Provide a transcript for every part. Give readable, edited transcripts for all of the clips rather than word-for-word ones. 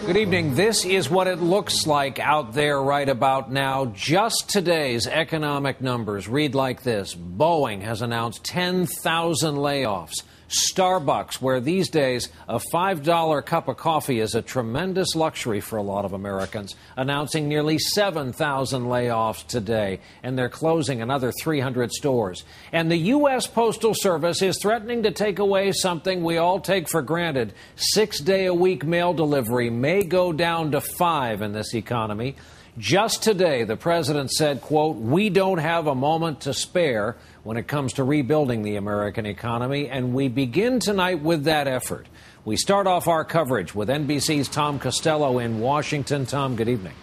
Good evening. This is what it looks like out there right about now. Just today's economic numbers read like this. Boeing has announced 10,000 layoffs. Starbucks, where these days a $5 cup of coffee is a tremendous luxury for a lot of Americans, announcing nearly 7,000 layoffs today, and they're closing another 300 stores. And the U.S. Postal Service is threatening to take away something we all take for granted. 6-day-a-week mail delivery may go down to 5 in this economy. Just today, the president said, quote, "We don't have a moment to spare when it comes to rebuilding the American economy, and we begin tonight with that effort." We start off our coverage with NBC's Tom Costello in Washington. Tom, good evening.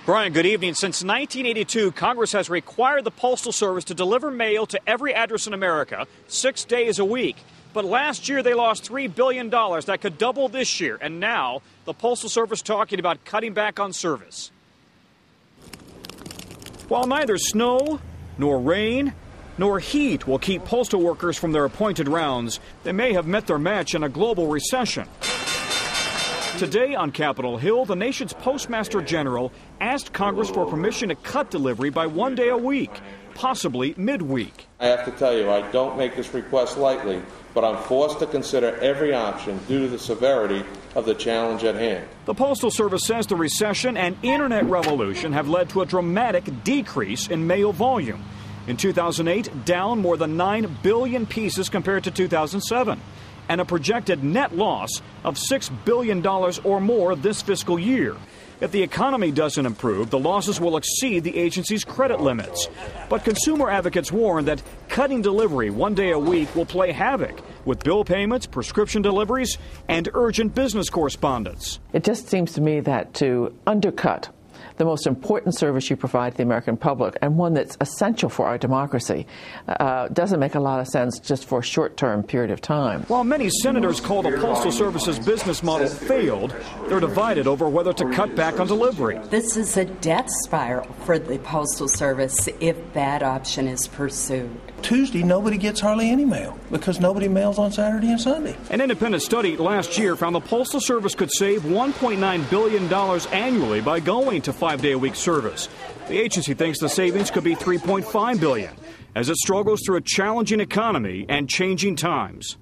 Brian, good evening. Since 1982, Congress has required the Postal Service to deliver mail to every address in America 6 days a week. But last year, they lost $3 billion. That could double this year. And now, the Postal Service talking about cutting back on service. While neither snow, nor rain, nor heat will keep postal workers from their appointed rounds, they may have met their match in a global recession. Today on Capitol Hill, the nation's Postmaster General asked Congress for permission to cut delivery by 1 day a week, possibly midweek. I have to tell you, I don't make this request lightly, but I'm forced to consider every option due to the severity of the challenge at hand. The Postal Service says the recession and internet revolution have led to a dramatic decrease in mail volume. In 2008, down more than 9 billion pieces compared to 2007, and a projected net loss of $6 billion or more this fiscal year. If the economy doesn't improve, the losses will exceed the agency's credit limits. But consumer advocates warn that cutting delivery 1 day a week will play havoc with bill payments, prescription deliveries, and urgent business correspondence. It just seems to me that to undercut the most important service you provide to the American public, and one that's essential for our democracy, doesn't make a lot of sense just for a short-term period of time. While many senators call the Postal Service's business model failed, they're divided over whether to cut back on delivery. This is a death spiral for the Postal Service if that option is pursued. Tuesday, nobody gets hardly any mail because nobody mails on Saturday and Sunday. An independent study last year found the Postal Service could save $1.9 billion annually by going to 5-day-a-week service. The agency thinks the savings could be $3.5 billion as it struggles through a challenging economy and changing times.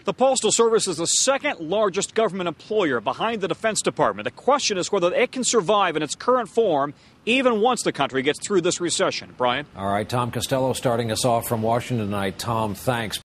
The Postal Service is the second largest government employer behind the Defense Department. The question is whether it can survive in its current form even once the country gets through this recession. Brian? All right, Tom Costello starting us off from Washington tonight. Tom, thanks.